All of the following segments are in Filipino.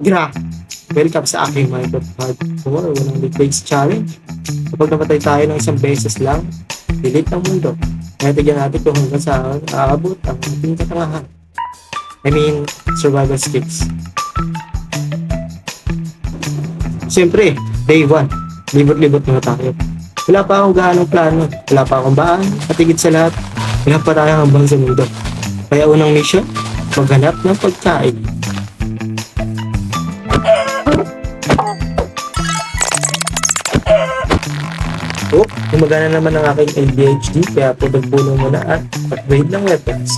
Gra! Welcome sa aking Minecraft Hardcore. Walang replace challenge. Kapag namatay tayo ng isang beses lang, delete ang mundo. Kaya tigyan natin kung hanggang saan aabot ang ating katangahan. I mean, survival skills. Siyempre, day 1. Libot-libot muna tayo. Wala pa akong gaanong plano. Wala pa akong baan. At higit sa lahat, wala pa tayong hambang sa mundo. Kaya unang mission, maghanap ng pagkain. Oh, gumagana naman ang aking ADHD kaya pagpuno muna at upgrade ng weapons.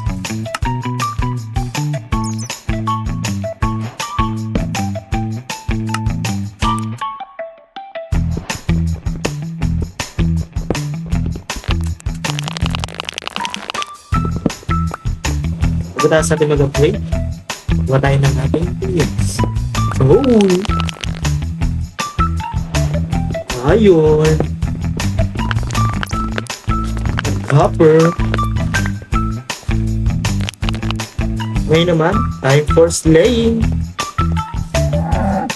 Pagkatapos natin mag-upgrade, gawa tayo ng ating tools. Oh! Ayun! Copper. Ngayon naman, time for slaying.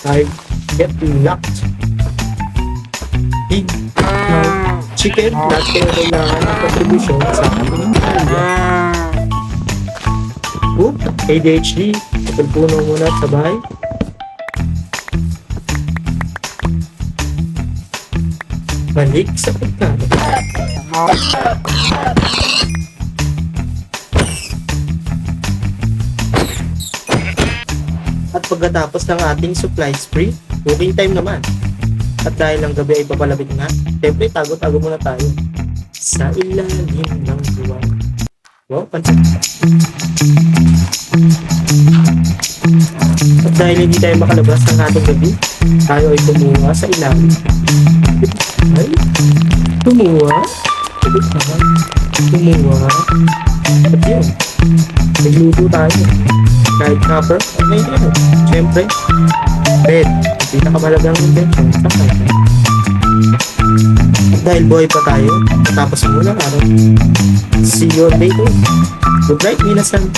I get locked. Pig. Now, chicken. Lahat kayo kailangan ng contribution sa ating area. Oop, ADHD. Pagpuno muna at sabay. Balik sa pagkain. At pagkatapos ng ating supply spree, cooking time naman. At dahil ang gabi ay papalapit na, siyempre tago-tago muna tayo sa ilalim ng buwan. Wow, pansin. At dahil hindi tayo makalabas ng ating gabi, tayo ay tumuha sa ilalim. Ay, tumuha. Tumuha. At yun, nagluto tayo. Kahit copper, at may yun. Siyempre, bed. Pinakamalagang invention sa kanya. At dahil buhay pa tayo, matapos muna araw. See you later. Good night, minasan.